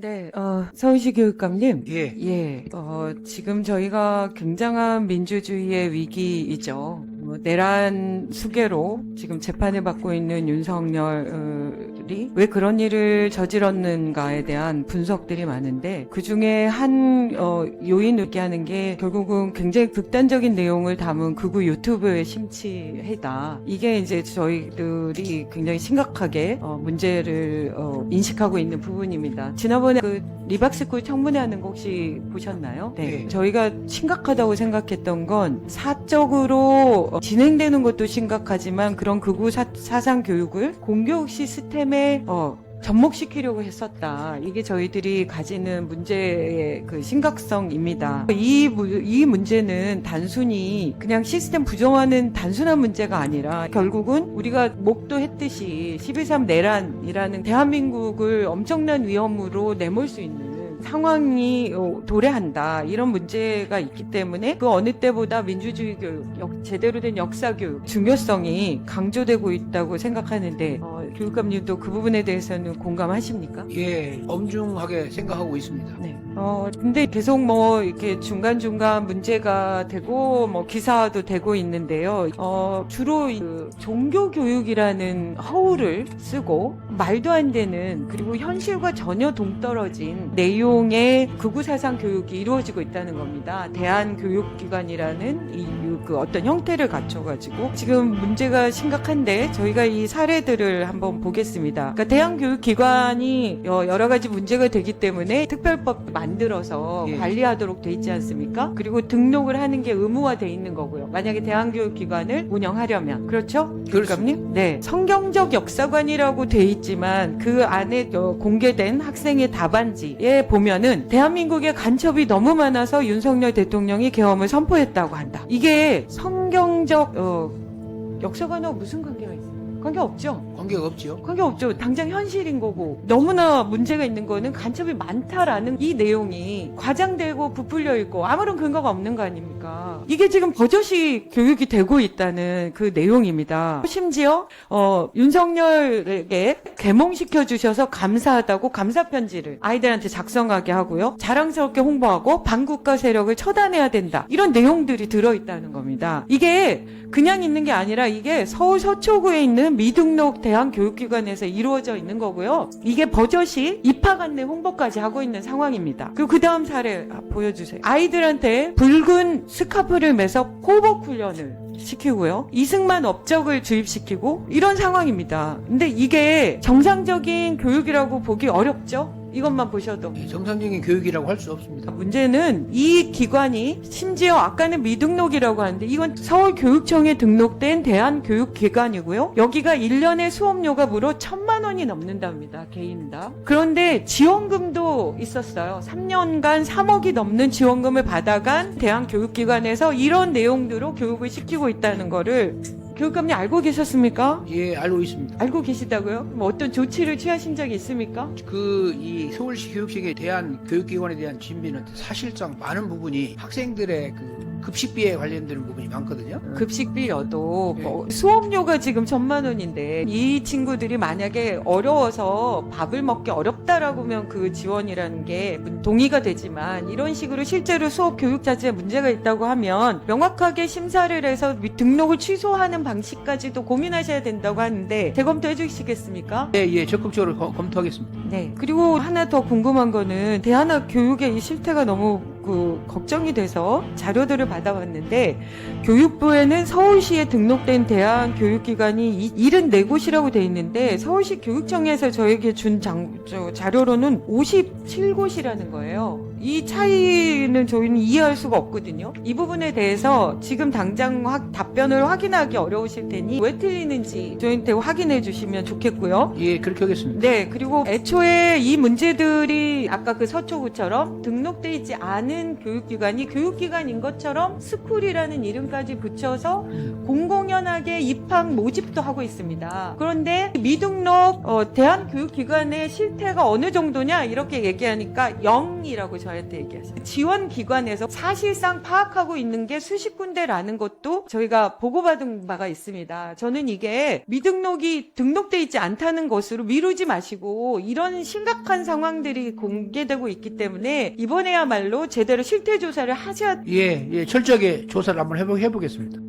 네, 서울시 교육감님. 예, 예, 지금 저희가 굉장한 민주주의의 위기이죠. 내란 수괴로 지금 재판을 받고 있는 윤석열이 왜 그런 일을 저질렀는가에 대한 분석들이 많은데 그 중에 한 요인을 얘기하는 게 결국은 굉장히 극단적인 내용을 담은 극우 유튜브의 심취해다. 이게 이제 저희들이 굉장히 심각하게 문제를 인식하고 있는 부분입니다. 지난번에 그 리박스쿨 청문회 하는 거 혹시 보셨나요? 네. 네. 저희가 심각하다고 생각했던 건 사적으로 진행되는 것도 심각하지만 그런 극우 사상 교육을 공교육 시스템에 접목시키려고 했었다. 이게 저희들이 가지는 문제의 그 심각성입니다. 이 문제는 단순히 그냥 시스템 부정하는 단순한 문제가 아니라 결국은 우리가 목도했듯이 12.3 내란이라는 대한민국을 엄청난 위험으로 내몰 수 있는 상황이 도래한다. 이런 문제가 있기 때문에 그 어느 때보다 민주주의 교육, 제대로 된 역사 교육 중요성이 강조되고 있다고 생각하는데 교육감님도 그 부분에 대해서는 공감하십니까? 예, 엄중하게 생각하고 있습니다. 네. 근데 계속 이렇게 중간중간 문제가 되고, 기사화도 되고 있는데요. 주로 그 종교교육이라는 허울을 쓰고, 말도 안 되는, 그리고 현실과 전혀 동떨어진 내용의 극우사상 교육이 이루어지고 있다는 겁니다. 대한교육기관이라는 그 어떤 형태를 갖춰가지고, 지금 문제가 심각한데, 저희가 이 사례들을 한번 보겠습니다. 그러니까 대한교육기관이 여러 가지 문제가 되기 때문에 특별법 만들어서 예. 관리하도록 돼 있지 않습니까? 그리고 등록을 하는 게 의무화돼 있는 거고요. 만약에 대한교육기관을 운영하려면 그렇죠? 교육감님? 네. 성경적 역사관이라고 돼 있지만 그 안에 공개된 학생의 답안지에 보면은 대한민국의 간첩이 너무 많아서 윤석열 대통령이 계엄을 선포했다고 한다. 이게 성경적 역사관하고 무슨 관계가 있어요? 관계 없죠? 관계가 없지요. 관계 없죠. 당장 현실인 거고. 너무나 문제가 있는 거는 간첩이 많다라는 이 내용이 과장되고 부풀려 있고 아무런 근거가 없는 거 아닙니까? 이게 지금 버젓이 교육이 되고 있다는 그 내용입니다. 심지어 윤석열에게 계몽시켜 주셔서 감사하다고 감사 편지를 아이들한테 작성하게 하고요. 자랑스럽게 홍보하고 반국가 세력을 처단해야 된다. 이런 내용들이 들어 있다는 겁니다. 이게 그냥 있는 게 아니라 이게 서울 서초구에 있는 미등록 대한교육기관에서 이루어져 있는 거고요. 이게 버젓이 입학 안내 홍보까지 하고 있는 상황입니다. 그리고 그 다음 사례 보여주세요. 아이들한테 붉은 스카프를 매서 호복 훈련을 시키고요. 이승만 업적을 주입시키고 이런 상황입니다. 근데 이게 정상적인 교육이라고 보기 어렵죠? 이것만 보셔도. 예, 정상적인 교육이라고 할 수 없습니다. 문제는 이 기관이 심지어 아까는 미등록이라고 하는데 이건 서울교육청에 등록된 대한교육기관이고요. 여기가 1년에 수업료가 무려 1,000만 원이 넘는답니다. 개인당. 그런데 지원금도 있었어요. 3년간 3억이 넘는 지원금을 받아간 대한교육기관에서 이런 내용대로 교육을 시키고 있다는 거를 교육감님 알고 계셨습니까? 예, 알고 있습니다. 알고 계시다고요? 어떤 조치를 취하신 적이 있습니까? 이 서울시 교육청에 대한 교육기관에 대한 진비는 사실상 많은 부분이 학생들의 그 급식비에 관련되는 부분이 많거든요. 급식비여도 네. 수업료가 지금 1,000만 원인데 이 친구들이 만약에 어려워서 밥을 먹기 어렵다라고 하면 그 지원이라는 게 동의가 되지만 이런 식으로 실제로 수업 교육 자체에 문제가 있다고 하면 명확하게 심사를 해서 등록을 취소하는 방식까지도 고민하셔야 된다고 하는데 재검토해 주시겠습니까? 예, 적극적으로 검토하겠습니다. 네. 그리고 하나 더 궁금한 거는 대한학 교육의 이 실태가 너무 걱정이 돼서 자료들을 받아봤는데 교육부에는 서울시에 등록된 대한교육기관이 74곳이라고 돼 있는데 서울시 교육청에서 저에게 준 자료로는 57곳이라는 거예요. 이 차이는 저희는 이해할 수가 없거든요. 이 부분에 대해서 지금 당장 답변을 확인하기 어려우실 테니 왜 틀리는지 저희한테 확인해 주시면 좋겠고요. 예, 그렇게 하겠습니다. 네, 그리고 애초에 이 문제들이 아까 그 서초구처럼 등록돼 있지 않은 많은 교육기관이 교육기관인 것처럼 스쿨이라는 이름까지 붙여서 공공연하게 입학 모집도 하고 있습니다. 그런데 미등록 대한교육기관의 실태가 어느 정도냐 이렇게 얘기하니까 0이라고 저한테 얘기하세요. 지원기관에서 사실상 파악하고 있는 게 수십 군데라는 것도 저희가 보고받은 바가 있습니다. 저는 이게 미등록이 등록돼 있지 않다는 것으로 미루지 마시고 이런 심각한 상황들이 공개되고 있기 때문에 이번에야말로 제대로 실태 조사를 하셔야 예, 철저하게 조사를 한번 해보겠습니다.